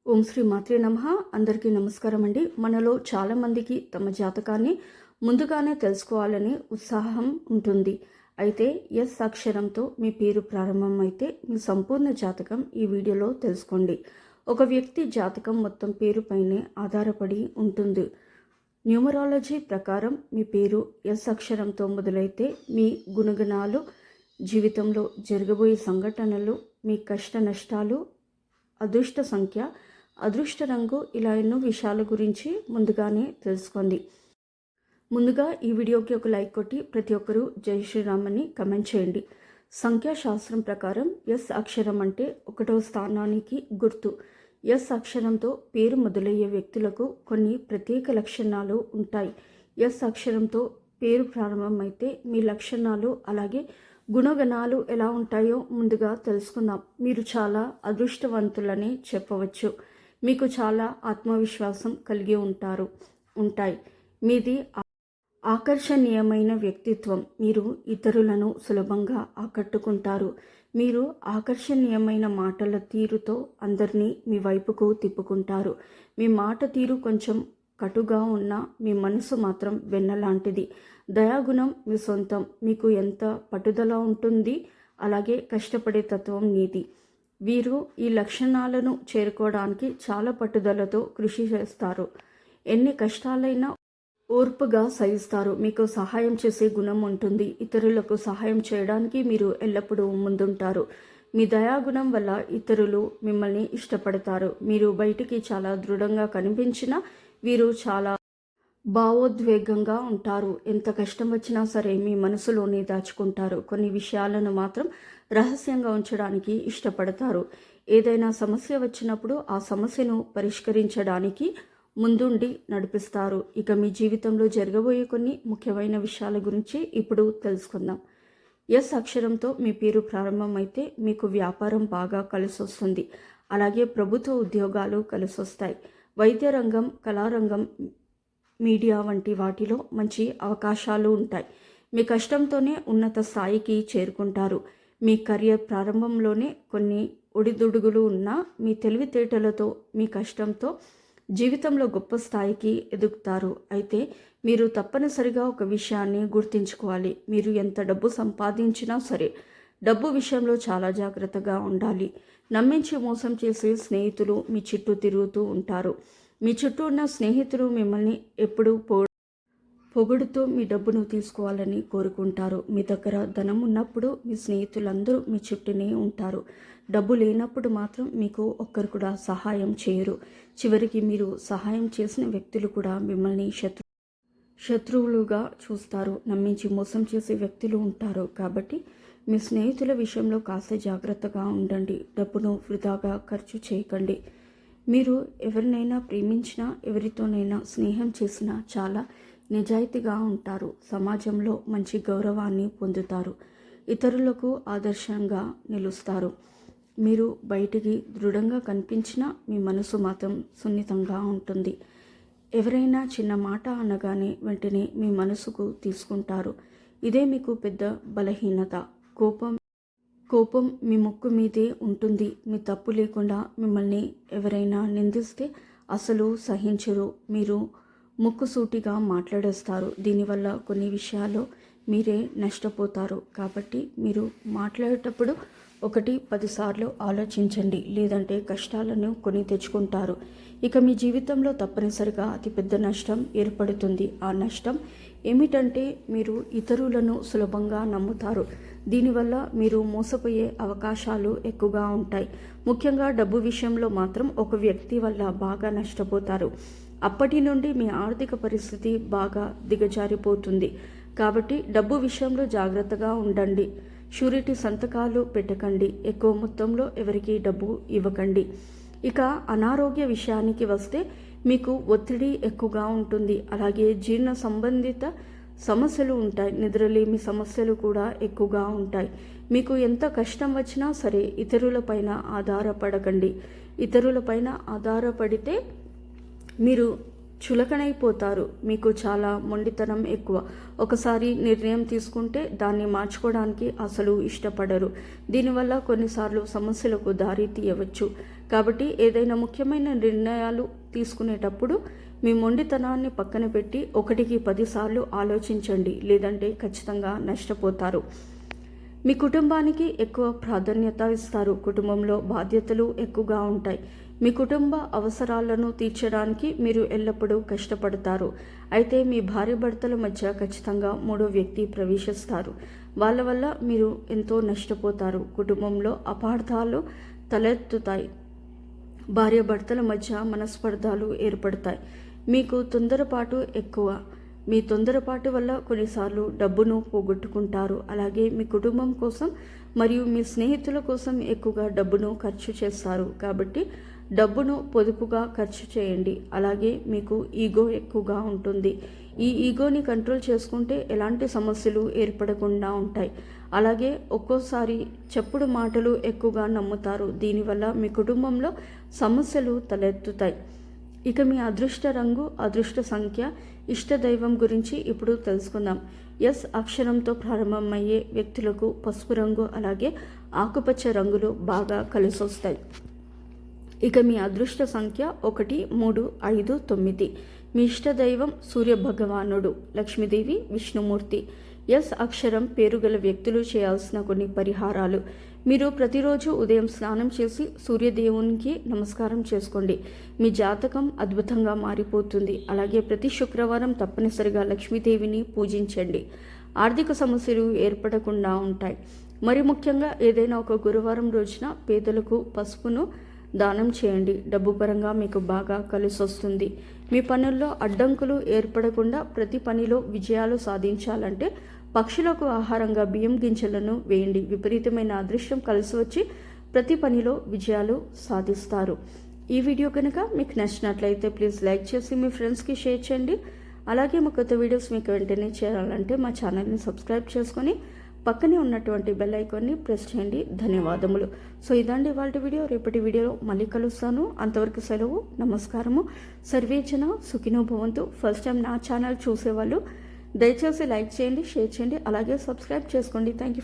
ఓం శ్రీ మాత్రే నమః. అందరికీ నమస్కారం అండి. మనలో చాలామందికి తమ జాతకాన్ని ముందుగానే తెలుసుకోవాలని ఉత్సాహం ఉంటుంది. అయితే ఎస్ అక్షరంతో మీ పేరు ప్రారంభమైతే మీ సంపూర్ణ జాతకం ఈ వీడియోలో తెలుసుకోండి. ఒక వ్యక్తి జాతకం మొత్తం పేరుపైనే ఆధారపడి ఉంటుంది. న్యూమరాలజీ ప్రకారం మీ పేరు ఎస్ అక్షరంతో మొదలైతే మీ గుణగణాలు, జీవితంలో జరగబోయే సంఘటనలు, మీ కష్ట నష్టాలు, అదృష్ట సంఖ్య, అదృష్ట రంగు, ఇలా ఎన్నో విషయాల గురించి ముందుగానే తెలుసుకోండి. ముందుగా ఈ వీడియోకి ఒక లైక్ కొట్టి ప్రతి ఒక్కరూ జై శ్రీరామ్ అని కమెంట్ చేయండి. సంఖ్యాశాస్త్రం ప్రకారం ఎస్ అక్షరం అంటే 1వ స్థానానికి గుర్తు. ఎస్ అక్షరంతో పేరు మొదలయ్యే వ్యక్తులకు కొన్ని ప్రత్యేక లక్షణాలు ఉంటాయి. ఎస్ అక్షరంతో పేరు ప్రారంభమైతే మీ లక్షణాలు అలాగే గుణగణాలు ఎలా ఉంటాయో ముందుగా తెలుసుకుందాం. మీరు చాలా అదృష్టవంతులని చెప్పవచ్చు. మీకు చాలా ఆత్మవిశ్వాసం కలిగి ఉంటాయి. మీది ఆకర్షణీయమైన వ్యక్తిత్వం. మీరు ఇతరులను సులభంగా ఆకట్టుకుంటారు. మీరు ఆకర్షణీయమైన మాటల తీరుతో అందరినీ మీ వైపుకు తిప్పుకుంటారు. మీ మాట తీరు కొంచెం కటుగా ఉన్నా మీ మనసు మాత్రం వెన్నలాంటిది. దయాగుణం మీ సొంతం. మీకు ఎంత పట్టుదల ఉంటుంది, అలాగే కష్టపడే తత్వం నీది. వీరు ఈ లక్షణాలను చేరుకోవడానికి చాలా పట్టుదలతో కృషి చేస్తారు. ఎన్ని కష్టాలైనా ఓర్పుగా సహిస్తారు. మీకు సహాయం చేసే గుణం ఉంటుంది. ఇతరులకు సహాయం చేయడానికి మీరు ఎల్లప్పుడూ ముందుంటారు. మీ దయాగుణం వల్ల ఇతరులు మిమ్మల్ని ఇష్టపడతారు. మీరు బయటికి చాలా దృఢంగా కనిపించినా వీరు చాలా భావోద్వేగంగా ఉంటారు. ఎంత కష్టం వచ్చినా సరే మీ మనసులోనే దాచుకుంటారు. కొన్ని విషయాలను మాత్రం రహస్యంగా ఉంచడానికి ఇష్టపడతారు. ఏదైనా సమస్య వచ్చినప్పుడు ఆ సమస్యను పరిష్కరించడానికి ముందుండి నడిపిస్తారు. ఇక మీ జీవితంలో జరగబోయే కొన్ని ముఖ్యమైన విషయాల గురించి ఇప్పుడు తెలుసుకుందాం. ఎస్ అక్షరంతో మీ పేరు ప్రారంభమైతే మీకు వ్యాపారం బాగా కలిసొస్తుంది. అలాగే ప్రభుత్వ ఉద్యోగాలు కలిసొస్తాయి. వైద్య రంగం, కళారంగం, మీడియా వంటి వాటిలో మంచి అవకాశాలు ఉంటాయి. మీ కష్టంతోనే ఉన్నత స్థాయికి చేరుకుంటారు. మీ కెరియర్ ప్రారంభంలోనే కొన్ని ఒడిదుడుగులు ఉన్నా మీ తెలివితేటలతో, మీ కష్టంతో జీవితంలో గొప్ప స్థాయికి ఎదుగుతారు. అయితే మీరు తప్పనిసరిగా ఒక విషయాన్ని గుర్తుంచుకోవాలి. మీరు ఎంత డబ్బు సంపాదించినా సరే డబ్బు విషయంలో చాలా జాగ్రత్తగా ఉండాలి. నమ్మించి మోసం చేసే స్నేహితులు మీ చుట్టూ తిరుగుతూ ఉంటారు. మీ చుట్టూ ఉన్న స్నేహితులు మిమ్మల్ని ఎప్పుడూ పొగుడుతూ మీ డబ్బును తీసుకోవాలని కోరుకుంటారు. మీ దగ్గర ధనం ఉన్నప్పుడు మీ స్నేహితులందరూ మీ చుట్టూనే ఉంటారు. డబ్బు లేనప్పుడు మాత్రం మీకు ఒక్కరు కూడా సహాయం చేయరు. చివరికి మీరు సహాయం చేసిన వ్యక్తులు కూడా మిమ్మల్ని శత్రువులుగా చూస్తారు. నమ్మించి మోసం చేసే వ్యక్తులు ఉంటారు. కాబట్టి మీ స్నేహితుల విషయంలో కాస్త జాగ్రత్తగా ఉండండి. డబ్బును వృధాగా ఖర్చు చేయకండి. మీరు ఎవరినైనా ప్రేమించినా, ఎవరితోనైనా స్నేహం చేసినా చాలా నిజాయితీగా ఉంటారు. సమాజంలో మంచి గౌరవాన్ని పొందుతారు. ఇతరులకు ఆదర్శంగా నిలుస్తారు. మీరు బయటికి దృఢంగా కనిపించినా మీ మనసు మాత్రం సున్నితంగా ఉంటుంది. ఎవరైనా చిన్న మాట అనగానే వెంటనే మీ మనసుకు తీసుకుంటారు. ఇదే మీకు పెద్ద బలహీనత. కోపం మీ ముక్కు మీదే ఉంటుంది. మీ తప్పు లేకుండా మిమ్మల్ని ఎవరైనా నిందిస్తే అసలు సహించరు. మీరు ముక్కుసూటిగా మాట్లాడేస్తారు. దీనివల్ల కొన్ని విషయాల్లో మీరే నష్టపోతారు. కాబట్టి మీరు మాట్లాడేటప్పుడు 1-10 సార్లు ఆలోచించండి, లేదంటే కష్టాలను కొని తెచ్చుకుంటారు. ఇక మీ జీవితంలో తప్పనిసరిగా అతిపెద్ద నష్టం ఏర్పడుతుంది. ఆ నష్టం ఏమిటంటే మీరు ఇతరులను సులభంగా నమ్ముతారు. దీనివల్ల మీరు మోసపోయే అవకాశాలు ఎక్కువగా ఉంటాయి. ముఖ్యంగా డబ్బు విషయంలో మాత్రం ఒక వ్యక్తి వల్ల బాగా నష్టపోతారు. అప్పటి నుండి మీ ఆర్థిక పరిస్థితి బాగా దిగజారిపోతుంది. కాబట్టి డబ్బు విషయంలో జాగ్రత్తగా ఉండండి. షూరిటీ సంతకాలు పెట్టకండి. ఎక్కువ మొత్తంలో ఎవరికి డబ్బు ఇవ్వకండి. ఇక అనారోగ్య విషయానికి వస్తే మీకు ఒత్తిడి ఎక్కువగా ఉంటుంది. అలాగే జీర్ణ సంబంధిత సమస్యలు ఉంటాయి. నిద్రలేమి సమస్యలు కూడా ఎక్కువగా ఉంటాయి. మీకు ఎంత కష్టం వచ్చినా సరే ఇతరులపైన ఆధారపడకండి. ఇతరులపైన ఆధారపడితే మీరు చులకనైపోతారు. మీకు చాలా మొండితనం ఎక్కువ. ఒకసారి నిర్ణయం తీసుకుంటే దాన్ని మార్చుకోవడానికి అసలు ఇష్టపడరు. దీనివల్ల కొన్నిసార్లు సమస్యలకు దారి తీయవచ్చు. కాబట్టి ఏదైనా ముఖ్యమైన నిర్ణయాలు తీసుకునేటప్పుడు మీ మొండితనాన్ని పక్కన పెట్టి 1కి 10 సార్లు ఆలోచించండి, లేదంటే ఖచ్చితంగా నష్టపోతారు. మీ కుటుంబానికి ఎక్కువ ప్రాధాన్యత ఇస్తారు. కుటుంబంలో బాధ్యతలు ఎక్కువగా ఉంటాయి. మీ కుటుంబ అవసరాలను తీర్చడానికి మీరు ఎల్లప్పుడూ కష్టపడతారు. అయితే మీ భార్యాభర్తల మధ్య ఖచ్చితంగా 3వ వ్యక్తి ప్రవేశిస్తారు. వాళ్ళ వల్ల మీరు ఎంతో నష్టపోతారు. కుటుంబంలో అపార్థాలు తలెత్తుతాయి. భార్యాభర్తల మధ్య మనస్పర్ధాలు ఏర్పడతాయి. మీకు తొందరపాటు ఎక్కువ. మీ తొందరపాటు వల్ల కొన్నిసార్లు డబ్బును పోగొట్టుకుంటారు. అలాగే మీ కుటుంబం కోసం మరియు మీ స్నేహితుల కోసం ఎక్కువగా డబ్బును ఖర్చు చేస్తారు. కాబట్టి డబ్బును పొదుపుగా ఖర్చు చేయండి. అలాగే మీకు ఈగో ఎక్కువగా ఉంటుంది. ఈ ఈగోని కంట్రోల్ చేసుకుంటే ఎలాంటి సమస్యలు ఏర్పడకుండా ఉంటాయి. అలాగే ఒక్కోసారి చెప్పుడు మాటలు ఎక్కువగా నమ్ముతారు. దీనివల్ల మీ కుటుంబంలో సమస్యలు తలెత్తుతాయి. ఇక మీ అదృష్ట రంగు, అదృష్ట సంఖ్య, ఇష్టదైవం గురించి ఇప్పుడు తెలుసుకుందాం. ఎస్ అక్షరంతో ప్రారంభమయ్యే వ్యక్తులకు పసుపు రంగు అలాగే ఆకుపచ్చ రంగులు బాగా కలిసొస్తాయి. ఇక మీ అదృష్ట సంఖ్య 1, 3, 5, 9. మీ ఇష్టదైవం సూర్య భగవానుడు, లక్ష్మీదేవి, విష్ణుమూర్తి. ఎస్ అక్షరం పేరుగల వ్యక్తులు చేయాల్సిన కొన్ని పరిహారాలు. మీరు ప్రతిరోజు ఉదయం స్నానం చేసి సూర్యదేవునికి నమస్కారం చేసుకోండి. మీ జాతకం అద్భుతంగా మారిపోతుంది. అలాగే ప్రతి శుక్రవారం తప్పనిసరిగా లక్ష్మీదేవిని పూజించండి. ఆర్థిక సమస్యలు ఏర్పడకుండా ఉంటాయి. మరి ముఖ్యంగా ఏదైనా ఒక గురువారం రోజున పేదలకు పసుపును దానం చేయండి. డబ్బు పరంగా మీకు బాగా కలిసొస్తుంది. మీ పనుల్లో అడ్డంకులు ఏర్పడకుండా ప్రతి పనిలో విజయాలు సాధించాలంటే పక్షులకు ఆహారంగా బియ్యం గింజలను వేయండి. విపరీతమైన అదృష్టం కలిసి వచ్చి ప్రతి పనిలో విజయాలు సాధిస్తారు. ఈ వీడియో కనుక మీకు నచ్చినట్లయితే ప్లీజ్ లైక్ చేసి మీ ఫ్రెండ్స్కి షేర్ చేయండి. అలాగే మా కొత్త వీడియోస్ మీకు వెంటనే చేరాలంటే మా ఛానల్ని సబ్స్క్రైబ్ చేసుకొని పక్కనే ఉన్నటువంటి బెల్ ఐకాన్ని ప్రెస్ చేయండి. ధన్యవాదములు. సో ఇదండి ఇవాళ వీడియో. రేపటి వీడియోలో మళ్ళీ కలుస్తాను. అంతవరకు సెలవు. నమస్కారము. సర్వేజన సుఖినో భవంతు. ఫస్ట్ టైం నా ఛానల్ చూసేవాళ్ళు దయచేసి లైక్ చేయండి, షేర్ చేయండి, అలాగే సబ్స్క్రైబ్ చేసుకోండి. Thank you.